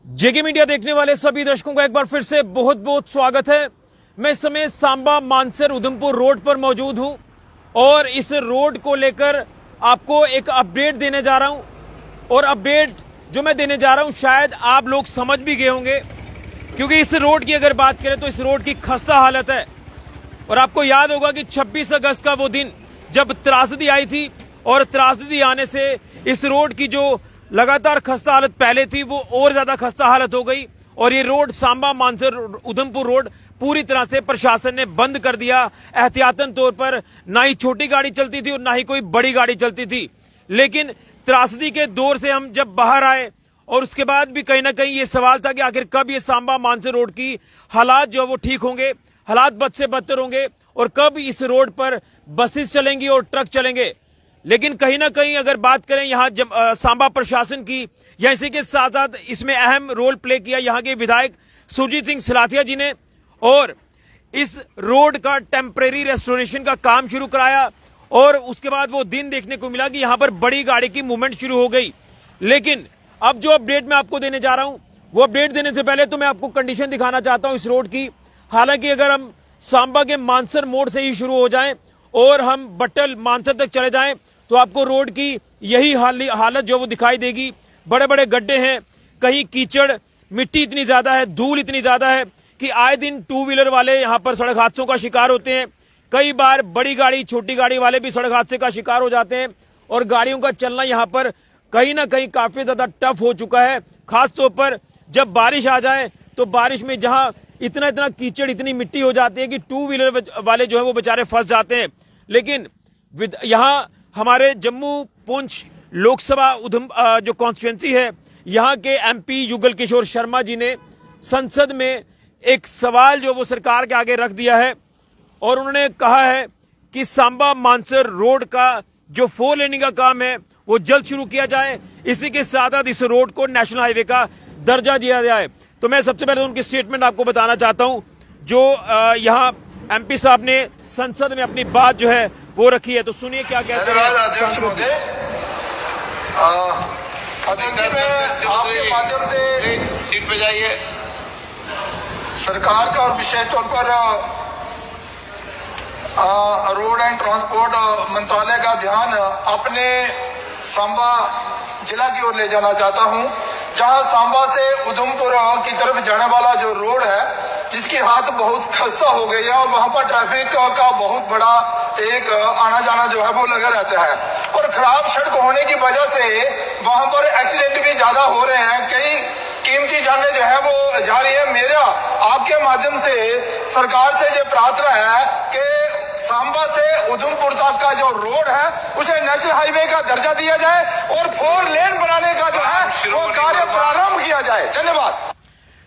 जेके media देखने वाले सभी दर्शकों का एक बार फिर से बहुत बहुत स्वागत है। मैं इस समय सांबा मानसर उधमपुर रोड पर मौजूद हूं और इस रोड को लेकर आपको एक अपडेट देने जा रहा हूं। और अपडेट जो मैं देने जा रहा हूं शायद आप लोग समझ भी गए होंगे, क्योंकि इस रोड की अगर बात करें तो इस रोड की खस्ता हालत है। और आपको याद होगा कि 26 अगस्त का वो दिन जब त्रासदी आई थी और त्रासदी आने से इस रोड की जो लगातार खस्ता हालत पहले थी वो और ज्यादा खस्ता हालत हो गई और ये रोड सांबा मानसर उधमपुर रोड पूरी तरह से प्रशासन ने बंद कर दिया। एहतियातन तौर पर ना ही छोटी गाड़ी चलती थी और ना ही कोई बड़ी गाड़ी चलती थी। लेकिन त्रासदी के दौर से हम जब बाहर आए और उसके बाद भी कहीं ना कहीं ये सवाल था कि आखिर कब ये सांबा मानसर रोड की हालात जो वो ठीक होंगे, हालात बद से बदतर होंगे और कब इस रोड पर बसेस चलेंगी और ट्रक चलेंगे। लेकिन कहीं ना कहीं अगर बात करें यहाँ सांबा प्रशासन की, या इसी के साथ साथ इसमें अहम रोल प्ले किया यहाँ के विधायक सुरजीत सिंह सिलाथिया जी ने, और इस रोड का टेम्परेरी रेस्टोरेशन का काम शुरू कराया। और उसके बाद वो दिन देखने को मिला कि यहाँ पर बड़ी गाड़ी की मूवमेंट शुरू हो गई। लेकिन अब जो अपडेट मैं आपको देने जा रहा हूं, वो अपडेट देने से पहले तो मैं आपको कंडीशन दिखाना चाहता हूं इस रोड की। हालांकि अगर हम सांबा के मानसर मोड़ से ही शुरू हो जाएं और हम बट्टल मानसर तक चले जाएं तो आपको रोड की यही हालत जो वो दिखाई देगी। बड़े बड़े गड्ढे हैं, कहीं कीचड़, मिट्टी इतनी ज्यादा है, धूल इतनी ज्यादा है कि आए दिन टू व्हीलर वाले यहाँ पर सड़क हादसों का शिकार होते हैं। कई बार बड़ी गाड़ी छोटी गाड़ी वाले भी सड़क हादसे का शिकार हो जाते हैं और गाड़ियों का चलना यहाँ पर कहीं ना कहीं काफी ज्यादा टफ हो चुका है। खासतौर पर जब बारिश आ जाए तो बारिश में जहां इतना इतना कीचड़, इतनी मिट्टी हो जाती है कि टू व्हीलर वाले जो है वो बेचारे फंस जाते हैं। लेकिन यहाँ हमारे जम्मू पुंछ लोकसभा जो कॉन्स्टिट्यूएंसी है, यहाँ के एमपी युगल किशोर शर्मा जी ने संसद में एक सवाल जो वो सरकार के आगे रख दिया है और उन्होंने कहा है कि सांबा मानसर रोड का जो 4 लेनिंग का काम है वो जल्द शुरू किया जाए। इसी के साथ साथ इस रोड को नेशनल हाईवे का दर्जा दिया जाए। तो मैं सबसे पहले उनकी स्टेटमेंट आपको बताना चाहता हूं जो यहाँ एमपी साहब ने संसद में अपनी बात जो है वो रखी है। तो सुनिए क्या कहते हैं। अध्यक्ष महोदय, अध्यक्ष जी, मैं आपके माध्यम से सीट पे जाइए। सरकार का और विशेष तौर पर रोड एंड ट्रांसपोर्ट मंत्रालय का ध्यान अपने सांबा जिला की ओर ले जाना चाहता हूं, जहां सांबा से उधमपुर की तरफ जाने वाला जो रोड है जिसकी हालत बहुत खस्ता हो गई है और वहां पर ट्रैफिक का बहुत बड़ा एक आना जाना जो है वो लगा रहता है और खराब सड़क होने की वजह से वहां पर एक्सीडेंट भी ज्यादा हो रहे हैं। कई कीमती जानें जो है वो जा रही है। मेरा आपके माध्यम से सरकार से ये प्रार्थना है कि सांबा से उधमपुर तक का जो रोड है उसे नेशनल हाईवे का दर्जा दिया जाए और 4 लेन बनाने का जो है वो कार्य प्रारंभ किया जाए। धन्यवाद।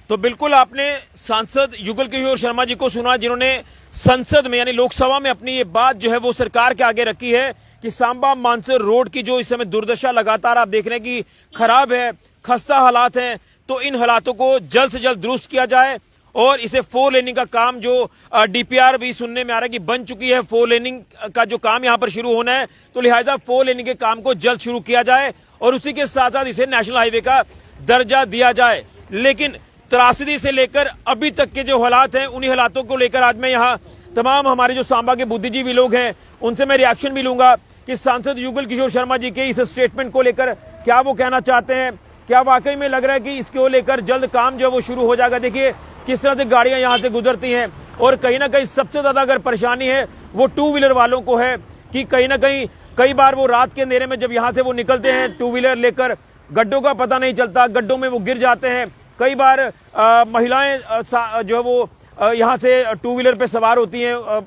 तो बिल्कुल आपने सांसद युगल किशोर शर्मा जी को सुना, जिन्होंने संसद में यानी लोकसभा में अपनी ये बात जो है वो सरकार के आगे रखी है कि सांबा मानसर रोड की जो इस समय दुर्दशा लगातार आप देख रहे हैं कि खराब है, खस्ता हालात हैं, तो इन हालातों को जल्द से जल्द दुरुस्त किया जाए और इसे 4 लेनिंग का काम जो डीपीआर भी सुनने में आ रहा है कि बन चुकी है, 4 लेनिंग का जो काम यहां पर शुरू होना है, तो लिहाजा 4 लेनिंग के काम को जल्द शुरू किया जाए और उसी के साथ साथ इसे नेशनल हाईवे का दर्जा दिया जाए। लेकिन त्रासदी से लेकर अभी तक के जो हालात हैं उन्हीं हालातों को लेकर आज मैं यहाँ तमाम हमारे जो सांबा के बुद्धिजीवी लोग हैं उनसे मैं रिएक्शन भी लूंगा कि सांसद युगल किशोर शर्मा जी के इस स्टेटमेंट को लेकर क्या वो कहना चाहते हैं। क्या वाकई में लग रहा है कि इसको लेकर जल्द काम जो है वो शुरू हो जाएगा। देखिए किस तरह से गाड़ियां यहाँ से गुजरती हैं और कहीं ना कहीं सबसे ज्यादा अगर परेशानी है वो टू व्हीलर वालों को है कि कहीं ना कहीं कई बार वो रात के अंधेरे में जब यहाँ से वो निकलते हैं टू व्हीलर लेकर, गड्ढों का पता नहीं चलता, गड्ढों में वो गिर जाते हैं। कई बार महिलाएं जो है वो यहाँ से टू व्हीलर पे सवार होती हैं,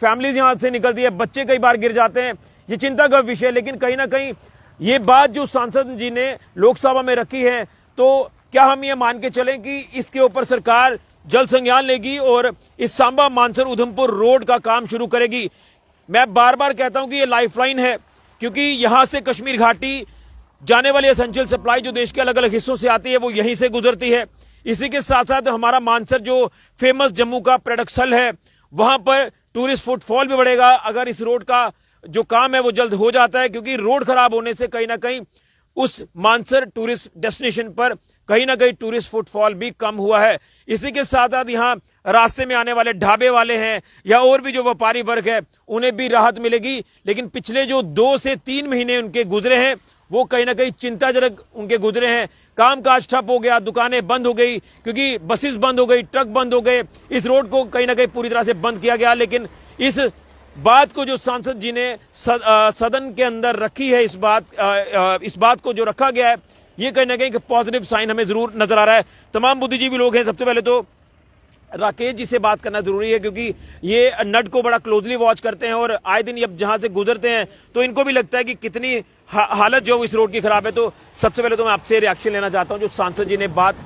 फैमिलीज यहाँ से निकलती है, बच्चे कई बार गिर जाते हैं। ये चिंता का विषय है। लेकिन कहीं ना कहीं ये बात जो सांसद जी ने लोकसभा में रखी है, तो क्या हम ये मान के चलें कि इसके ऊपर सरकार जल्द संज्ञान लेगी और इस सांबा मानसर उधमपुर रोड का काम शुरू करेगी। मैं बार बार कहता हूं कि ये लाइफलाइन है, क्योंकि यहां से कश्मीर घाटी जाने वाली एसेंशियल सप्लाई जो देश के अलग अलग हिस्सों से आती है वो यहीं से गुजरती है। इसी के साथ साथ हमारा मानसर जो फेमस जम्मू का पर्यटक स्थल है, वहां पर टूरिस्ट फुटफॉल भी बढ़ेगा अगर इस रोड का जो काम है वो जल्द हो जाता है, क्योंकि रोड खराब होने से कहीं ना कहीं उस मानसर टूरिस्ट डेस्टिनेशन पर कहीं ना कहीं टूरिस्ट फुटफॉल भी कम हुआ है। इसी के साथ साथ यहाँ रास्ते में आने वाले ढाबे वाले हैं या और भी जो व्यापारी वर्ग है उन्हें भी राहत मिलेगी। लेकिन पिछले जो 2 से 3 महीने उनके गुजरे हैं वो कहीं ना कहीं चिंताजनक उनके गुजरे हैं। कामकाज ठप हो गया, दुकानें बंद हो गई क्योंकि बसेस बंद हो गई, ट्रक बंद हो गए, इस रोड को कहीं ना कहीं पूरी तरह से बंद किया गया। लेकिन इस बात को जो सांसद जी ने सदन के अंदर रखी है, इस बात को जो रखा गया है, ये कहीं ना कहीं पॉजिटिव साइन हमें जरूर नजर आ रहा है। तमाम बुद्धिजीवी लोग हैं। सबसे पहले तो राकेश जी से बात करना जरूरी है क्योंकि ये नट को बड़ा क्लोजली वॉच करते हैं और आए दिन अब जहां से गुजरते हैं तो इनको भी लगता है कि कितनी हालत जो इस रोड की खराब है। तो सबसे पहले तो मैं आपसे रिएक्शन लेना चाहता हूं। जो सांसद जी ने बात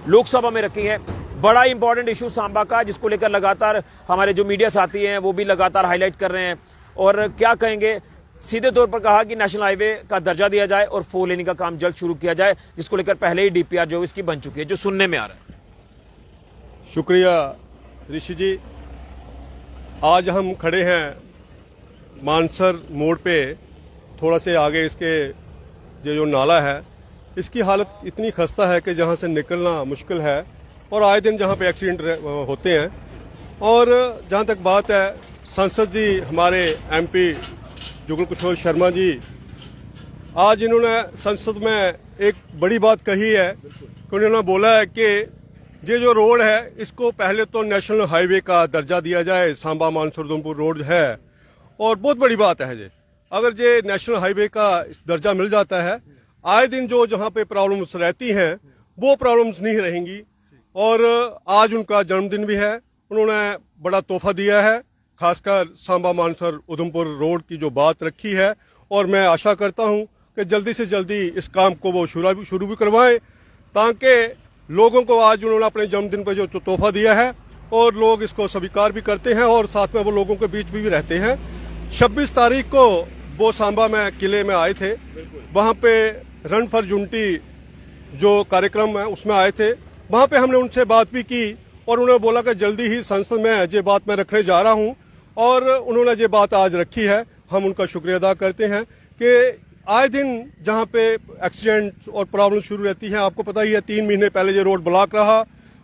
लोकसभा में रखी है, बड़ा इंपॉर्टेंट इशू सांबा का, जिसको लेकर लगातार हमारे जो मीडिया साथी हैं वो भी लगातार हाईलाइट कर रहे हैं। और क्या कहेंगे, सीधे तौर पर कहा कि नेशनल हाईवे का दर्जा दिया जाए और 4 लेनिंग का काम जल्द शुरू किया जाए, जिसको लेकर पहले ही डीपीआर जो इसकी बन चुकी है, जो सुनने में आ रहा है। शुक्रिया ऋषि जी। आज हम खड़े हैं मानसर मोड़ पे, थोड़ा से आगे इसके जो नाला है इसकी हालत इतनी खस्ता है कि जहां से निकलना मुश्किल है और आए दिन जहां पे एक्सीडेंट होते हैं। और जहां तक बात है, संसद जी हमारे एमपी जुगल किशोर शर्मा जी, आज इन्होंने संसद में एक बड़ी बात कही है कि उन्होंने बोला है कि ये जो रोड है इसको पहले तो नेशनल हाईवे का दर्जा दिया जाए। सांबा मानसर उधमपुर रोड है और बहुत बड़ी बात है। अगर ये नेशनल हाईवे का दर्जा मिल जाता है, आए दिन जो जहां पे प्रॉब्लम्स रहती हैं वो प्रॉब्लम्स नहीं रहेंगी। और आज उनका जन्मदिन भी है, उन्होंने बड़ा तोहफा दिया है, खासकर सांबा मानसर उधमपुर रोड की जो बात रखी है। और मैं आशा करता हूं कि जल्दी से जल्दी इस काम को वो शुरू भी करवाएं, ताकि लोगों को आज उन्होंने अपने जन्मदिन पर जो तोहफा दिया है और लोग इसको स्वीकार भी करते हैं और साथ में वो लोगों के बीच भी रहते हैं। 26 तारीख को वो सांबा में किले में आए थे, वहां पे रन फॉर यूनिटी जो कार्यक्रम है उसमें आए थे। वहां पे हमने उनसे बात भी की और उन्होंने बोला कि जल्दी ही संसद में ये बात मैं रखने जा रहा हूं और उन्होंने ये बात आज रखी है। हम उनका शुक्रिया अदा करते हैं कि आए दिन जहां पे एक्सीडेंट और प्रॉब्लम शुरू रहती है, आपको पता ही है 3 महीने पहले ये रोड ब्लॉक रहा,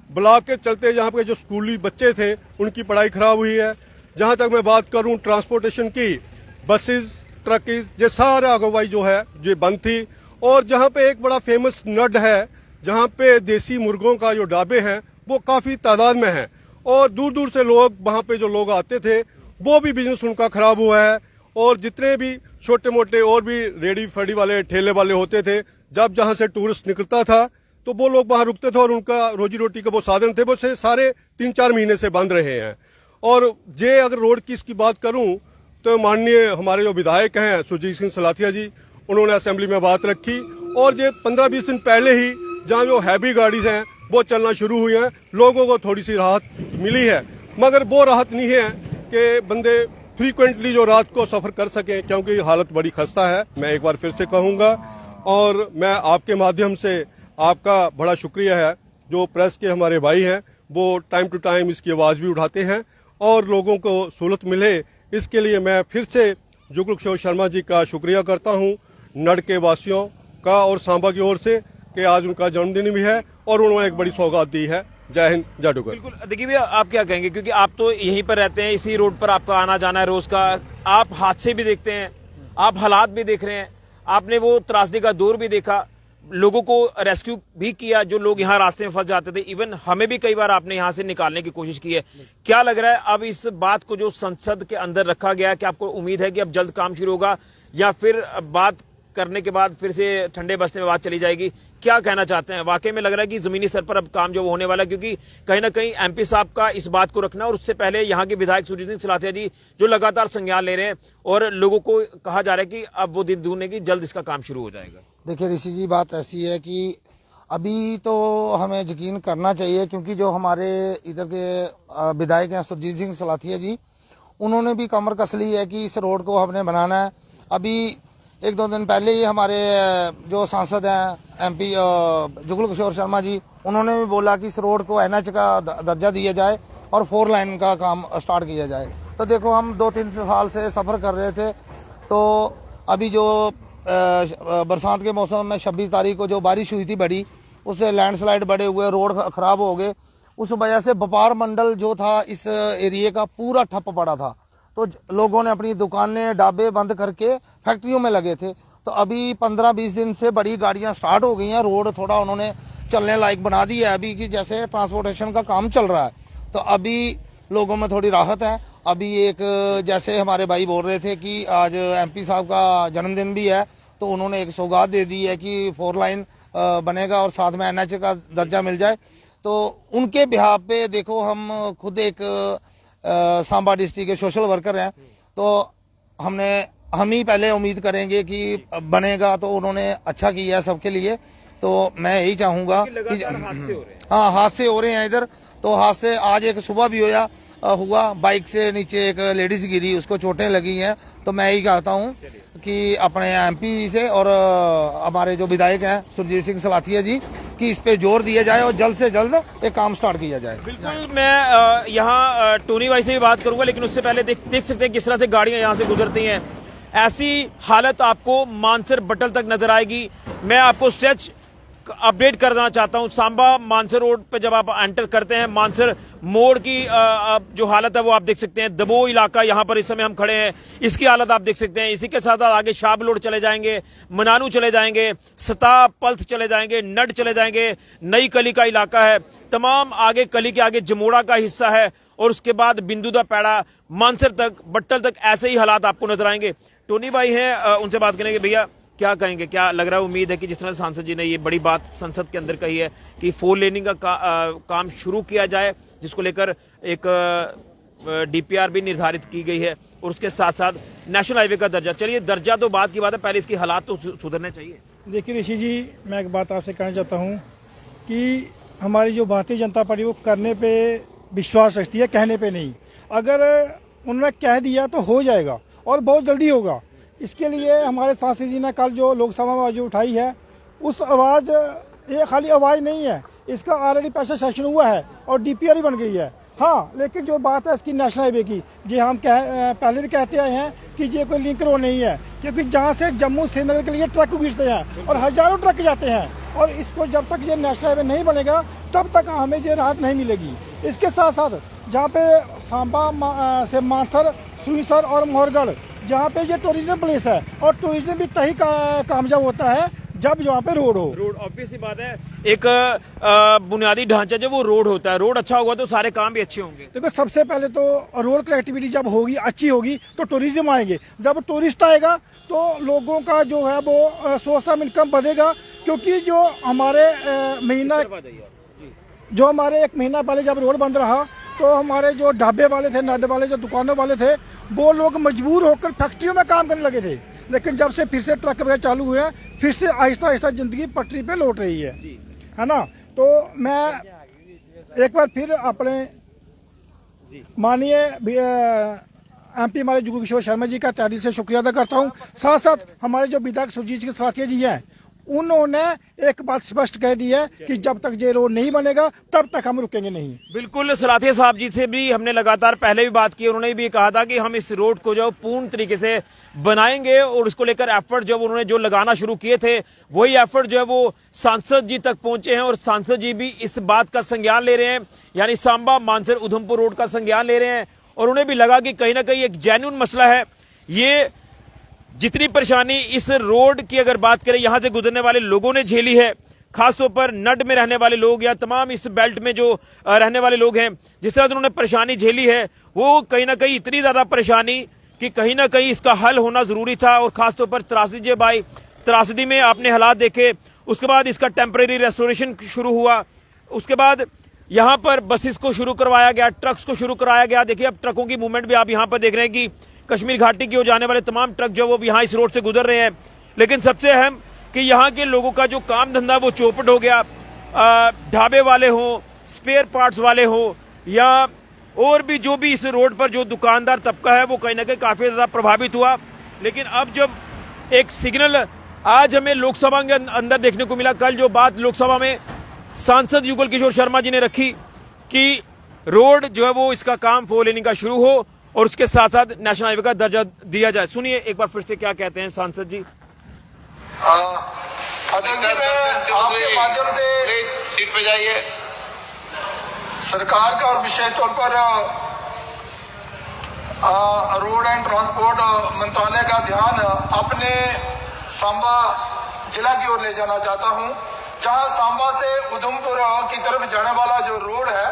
ब्लॉक के चलते जहां पे जो स्कूली बच्चे थे उनकी पढ़ाई खराब हुई है। जहां तक मैं बात करूं ट्रांसपोर्टेशन की, बसेस, ट्रक, ये सारा अगुवाई जो है ये बंद थी। और जहां पे एक बड़ा फेमस नड है, जहां पे देसी मुर्गों का जो ढाबे हैं वो काफी तादाद में है और दूर दूर से लोग वहां पे जो लोग आते थे वो भी बिजनेस उनका खराब हुआ है। और जितने भी छोटे मोटे और भी रेडी फड़ी वाले ठेले वाले होते थे, जब जहां से टूरिस्ट निकलता था तो वो लोग वहां रुकते थे और उनका रोजी रोटी का वो साधन थे, वो से सारे 3-4 महीने से बंद रहे हैं। और जे अगर रोड की इसकी बात करूं तो माननीय हमारे जो विधायक हैं सुरजीत सिंह सलाथिया जी, उन्होंने असेंबली में बात रखी और ये 15-20 दिन पहले ही जहां जो हैवी गाड़ीज हैं वो चलना शुरू हुई हैं, लोगों को थोड़ी सी राहत मिली है। मगर वो राहत नहीं है कि बंदे फ्रीक्वेंटली जो रात को सफर कर सकें, क्योंकि हालत बड़ी खस्ता है। मैं एक बार फिर से कहूंगा और मैं आपके माध्यम से आपका बड़ा शुक्रिया है, जो प्रेस के हमारे भाई हैं वो टाइम टू टाइम इसकी आवाज भी उठाते हैं और लोगों को सहूलत मिले, इसके लिए मैं फिर से जुगल किशोर शर्मा जी का शुक्रिया करता हूं, नड के वासियों का और सांबा की ओर से, कि आज उनका जन्मदिन भी है और उन्होंने एक बड़ी सौगात दी है। जय हिंद, जय डुगर। बिल्कुल। देखिए भैया, आप क्या कहेंगे, क्योंकि आप तो यहीं पर रहते हैं, इसी रोड पर आपका आना जाना है रोज का, आप हादसे भी देखते हैं, आप हालात भी देख रहे हैं, आपने वो त्रासदी का दौर भी देखा, लोगों को रेस्क्यू भी किया जो लोग यहाँ रास्ते में फंस जाते थे, इवन हमें भी कई बार आपने यहाँ से निकालने की कोशिश की है। क्या लग रहा है अब इस बात को जो संसद के अंदर रखा गया है, क्या आपको उम्मीद है कि अब जल्द काम शुरू होगा या फिर बात करने के बाद फिर से ठंडे बस्ते में बात चली जाएगी? क्या कहना चाहते हैं? वाकई में लग रहा है कि जमीनी स्तर पर अब काम जो होने वाला है, क्योंकि कहीं ना कहीं एमपी साहब का इस बात को रखना और उससे पहले यहाँ के विधायक सुरजीत सिंह सलाथिया जी जो लगातार संज्ञान ले रहे हैं और लोगों को कहा जा रहा है कि अब वो दिन दूर नहीं कि जल्द इसका काम शुरू हो जाएगा। देखिए ऋषि जी, बात ऐसी है कि अभी तो हमें यकीन करना चाहिए, क्योंकि जो हमारे इधर के विधायक हैं सुरजीत सिंह सलाथिया जी, उन्होंने भी कमर कस ली है कि इस रोड को हमने बनाना है। अभी 1-2 दिन पहले ही हमारे जो सांसद हैं एमपी जुगल किशोर शर्मा जी, उन्होंने भी बोला कि इस रोड को NH का दर्जा दिया जाए और 4 लाइन का काम स्टार्ट किया जाए। तो देखो, हम 2-3 साल से सफ़र कर रहे थे, तो अभी जो बरसात के मौसम में 26 तारीख को जो बारिश हुई थी बड़ी, उससे लैंडस्लाइड बड़े हुए, रोड खराब हो गए। उस वजह से व्यापार मंडल जो था इस एरिए का पूरा ठप पड़ा था। तो लोगों ने अपनी दुकानें ढाबे बंद करके फैक्ट्रियों में लगे थे। तो अभी 15-20 दिन से बड़ी गाड़ियां स्टार्ट हो गई हैं, रोड थोड़ा उन्होंने चलने लायक बना दी है अभी की, जैसे ट्रांसपोर्टेशन का काम चल रहा है। तो अभी लोगों में थोड़ी राहत है। अभी एक जैसे हमारे भाई बोल रहे थे कि आज MP साहब का जन्मदिन भी है, तो उन्होंने एक सौगात दे दी है कि 4 लाइन बनेगा और साथ में NH का दर्जा मिल जाए। तो उनके बिहाफ पे देखो, हम खुद एक सांबा डिस्ट्रिक्ट के सोशल वर्कर हैं, तो हम ही पहले उम्मीद करेंगे कि बनेगा। तो उन्होंने अच्छा किया है सबके लिए। तो मैं यही चाहूँगा कि हाँ, हादसे हो रहे हैं इधर। तो हादसे आज एक सुबह भी हुआ, बाइक से नीचे एक लेडीज गिरी, उसको चोटें लगी हैं। तो मैं यही कहता हूँ कि अपने MP से और हमारे जो विधायक हैं सुरजीत सिंह सलाथिया जी, कि इस पे जोर दिया जाए और जल्द से जल्द एक काम स्टार्ट किया जाए। बिल्कुल, मैं यहाँ टोनी भाई से भी बात करूंगा, लेकिन उससे पहले देख सकते हैं किस तरह से गाड़ियां यहाँ से गुजरती हैं। ऐसी हालत आपको मानसर बटल तक नजर आएगी। मैं आपको स्ट्रेच अपडेट करना चाहता हूं। सांबा मानसर रोड पे जब आप एंटर करते हैं, मानसर मोड़ की जो हालत है वो आप देख सकते हैं। दबो इलाका यहाँ पर इस समय हम खड़े हैं, इसकी हालत आप देख सकते हैं। इसी के साथ आगे शाबलोड चले जाएंगे, मनानू चले जाएंगे, सता पल्थ चले जाएंगे, नड चले जाएंगे, नई कली का इलाका है, तमाम आगे कली के आगे जमोड़ा का हिस्सा है, और उसके बाद बिंदुदा पैड़ा मानसर तक, बट्टल तक ऐसे ही हालात आपको नजर आएंगे। टोनी भाई हैं, उनसे बात करेंगे। भैया क्या कहेंगे, क्या लग रहा है? उम्मीद है कि जिस तरह सांसद जी ने ये बड़ी बात संसद के अंदर कही है कि 4 लेनिंग का काम शुरू किया जाए, जिसको लेकर एक DPR भी निर्धारित की गई है, और उसके साथ साथ नेशनल हाईवे का दर्जा। चलिए, दर्जा तो बात की बात है, पहले इसकी हालात तो सुधरने चाहिए। देखिए ऋषि जी, मैं एक बात आपसे कहना चाहता हूँ कि हमारी जो भारतीय जनता पार्टी वो करने पे विश्वास रखती है, कहने पे नहीं। अगर उन्होंने कह दिया तो हो जाएगा, और बहुत जल्दी होगा। इसके लिए हमारे सांसद जी ने कल जो लोकसभा में आवाज़ उठाई है, उस आवाज़, ये खाली आवाज़ नहीं है, इसका ऑलरेडी पैसा सेशन हुआ है और DPR ही बन गई है। हाँ, लेकिन जो बात है इसकी नेशनल हाईवे की, ये हम पहले भी कहते आए हैं कि ये कोई लिंक रोड नहीं है, क्योंकि जहाँ से जम्मू श्रीनगर के लिए ट्रक घुसते हैं और हज़ारों ट्रक जाते हैं, और इसको जब तक ये नेशनल हाईवे नहीं बनेगा तब तक हमें ये राहत नहीं मिलेगी। इसके साथ साथ जहाँ पे सांबा से मानसर, सुईसर और मोहरगढ़, जहाँ पे ये टूरिज्म प्लेस है, और टूरिज्म भी तभी कामयाब होता है जब जहाँ पे रोड हो। रोड ऑब्वियस सी बात है, एक बुनियादी ढांचा जब वो रोड होता है, रोड अच्छा होगा तो सारे काम भी अच्छे होंगे। देखो, सबसे पहले तो रोड कनेक्टिविटी जब होगी, अच्छी होगी, तो टूरिज्म आएंगे। जब टूरिस्ट आएगा तो लोगों का जो है वो सोर्स ऑफ इनकम बढ़ेगा, क्योंकि जो हमारे हमारे 1 महीना पहले जब रोड बंद रहा, तो हमारे जो ढाबे वाले थे, नड वाले, जो दुकानों वाले थे, वो लोग मजबूर होकर फैक्ट्रियों में काम करने लगे थे। लेकिन जब से फिर से ट्रक वगैरह चालू हुए हैं, फिर से आहिस्ता आहिस्ता जिंदगी पटरी पे लौट रही है ना। तो मैं एक बार फिर अपने माननीय MP हमारे जुगल किशोर शर्मा जी का तहे दिल से शुक्रिया अदा करता हूँ। साथ साथ हमारे जो विधायक सुरजीत सिंह सलाथिया जी हैं, उन्होंने एक बात स्पष्ट कह दी है कि जब तक ये रोड नहीं बनेगा तब तक हम रुकेंगे नहीं। बिल्कुल, सलाथिया साहब जी से भी हमने लगातार पहले भी बात की, उन्होंने भी कहा था कि हम इस रोड को जो पूर्ण तरीके से बनाएंगे, और उसको लेकर एफर्ट जब उन्होंने जो लगाना शुरू किए थे, वही एफर्ट जो है वो सांसद जी तक पहुंचे हैं, और सांसद जी भी इस बात का संज्ञान ले रहे हैं, यानी सांबा मानसर उधमपुर रोड का संज्ञान ले रहे हैं, और उन्हें भी लगा कि कहीं ना कहीं एक जेन्युइन मसला है ये। जितनी परेशानी इस रोड की अगर बात करें, यहां से गुजरने वाले लोगों ने झेली है, खासतौर पर नड में रहने वाले लोग या तमाम इस बेल्ट में जो रहने वाले लोग हैं, जिस तरह से उन्होंने परेशानी झेली है, वो कहीं ना कहीं इतनी ज्यादा परेशानी कि कहीं ना कहीं इसका हल होना जरूरी था। और खासतौर पर त्रासदी में आपने हालात देखे, उसके बाद इसका टेम्परेरी रेस्टोरेशन शुरू हुआ, उसके बाद यहां पर बसेस को शुरू करवाया गया, ट्रक्स को शुरू कराया गया। देखिए, अब ट्रकों की मूवमेंट भी आप यहां पर देख रहे हैं कि कश्मीर घाटी की ओर जाने वाले तमाम ट्रक जो वो यहाँ इस रोड से गुजर रहे हैं। लेकिन सबसे अहम कि यहाँ के लोगों का जो काम धंधा वो चौपट हो गया। ढाबे वाले हों, स्पेयर पार्ट्स वाले हों, या और भी जो भी इस रोड पर जो दुकानदार तबका है, वो कहीं ना कहीं काफी ज्यादा प्रभावित हुआ। लेकिन अब जब एक सिग्नल आज हमें लोकसभा के अंदर देखने को मिला, कल जो बात लोकसभा में सांसद युगल किशोर शर्मा जी ने रखी कि रोड जो है वो इसका काम 4 लेनिंग का शुरू हो, और उसके साथ साथ नेशनल हाईवे का दर्जा दिया जाए। सुनिए एक बार फिर से क्या कहते हैं सांसद जी। अध्यक्ष जी, मैं आपके माध्यम से सीट पे जाइए। सरकार का और विशेष तौर पर रोड एंड ट्रांसपोर्ट मंत्रालय का ध्यान अपने सांबा जिला की ओर ले जाना चाहता हूं, जहां सांबा से उधमपुर की तरफ जाने वाला जो रोड है,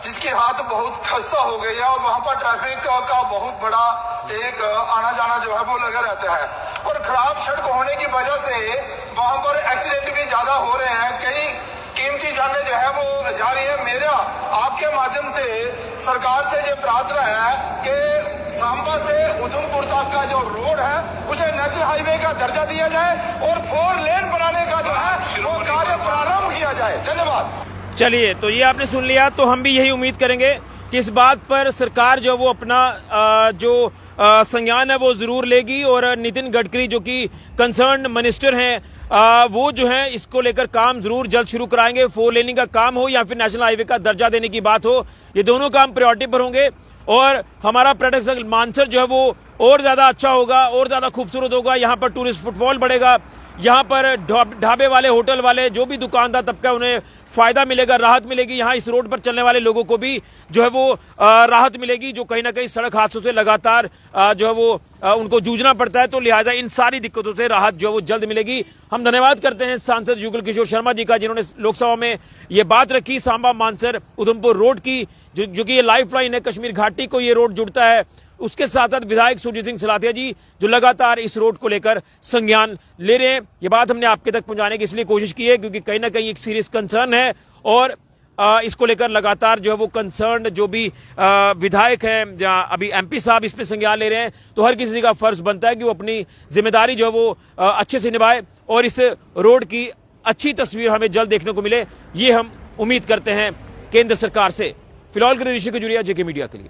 जिसकी हालत बहुत खस्ता हो गई है और वहां पर ट्रैफिक का बहुत बड़ा एक आना जाना जो है वो लगा रहता है और खराब सड़क होने की वजह से वहां पर एक्सीडेंट भी ज्यादा हो रहे हैं। कई कीमती जानें जो है वो जा रही है। मेरा आपके माध्यम से सरकार से ये प्रार्थना है कि सांबा से उधमपुर तक का जो रोड है उसे नेशनल हाईवे का दर्जा दिया जाए और 4 लेन बनाने का जो है वो कार्य प्रारंभ किया जाए। धन्यवाद। चलिए, तो ये आपने सुन लिया। तो हम भी यही उम्मीद करेंगे कि इस बात पर सरकार जो वो अपना जो संज्ञान है वो जरूर लेगी और नितिन गडकरी जो कि कंसर्न मिनिस्टर हैं वो जो है इसको लेकर काम जरूर जल्द शुरू कराएंगे। 4 लेनिंग का काम हो या फिर नेशनल हाईवे का दर्जा देने की बात हो, ये दोनों काम प्रायोरिटी पर होंगे और हमारा पर्यटक स्थल मानसर जो है वो और ज्यादा अच्छा होगा और ज्यादा खूबसूरत होगा। यहाँ पर टूरिस्ट फुटफॉल बढ़ेगा, यहाँ पर ढाबे वाले, होटल वाले, जो भी दुकानदार तबका उन्हें फायदा मिलेगा, राहत मिलेगी। यहाँ इस रोड पर चलने वाले लोगों को भी जो है वो राहत मिलेगी, जो कहीं ना कहीं सड़क हादसों से लगातार जो है वो उनको जूझना पड़ता है। तो लिहाजा इन सारी दिक्कतों से राहत जो है वो जल्द मिलेगी। हम धन्यवाद करते हैं सांसद युगल किशोर शर्मा जी का, जिन्होंने लोकसभा में ये बात रखी सांबा मानसर उधमपुर रोड की, जो कि ये लाइफ लाइन है, कश्मीर घाटी को ये रोड जुड़ता है। उसके साथ साथ विधायक सुरजीत सिंह सलाथिया जी जो लगातार इस रोड को लेकर संज्ञान ले रहे हैं। ये बात हमने आपके तक पहुंचाने की इसलिए कोशिश की है क्योंकि कहीं ना कहीं एक सीरियस कंसर्न है और इसको लेकर लगातार जो है वो कंसर्न जो भी विधायक हैं या अभी एमपी साहब इस पे संज्ञान ले रहे हैं, तो हर किसी का फर्ज बनता है कि वो अपनी जिम्मेदारी जो है वो अच्छे से निभाए और इस रोड की अच्छी तस्वीर हमें जल्द देखने को मिले, ये हम उम्मीद करते हैं केंद्र सरकार से। फिलहाल के लिए ऋषि कजुरिया, जेके मीडिया के लिए।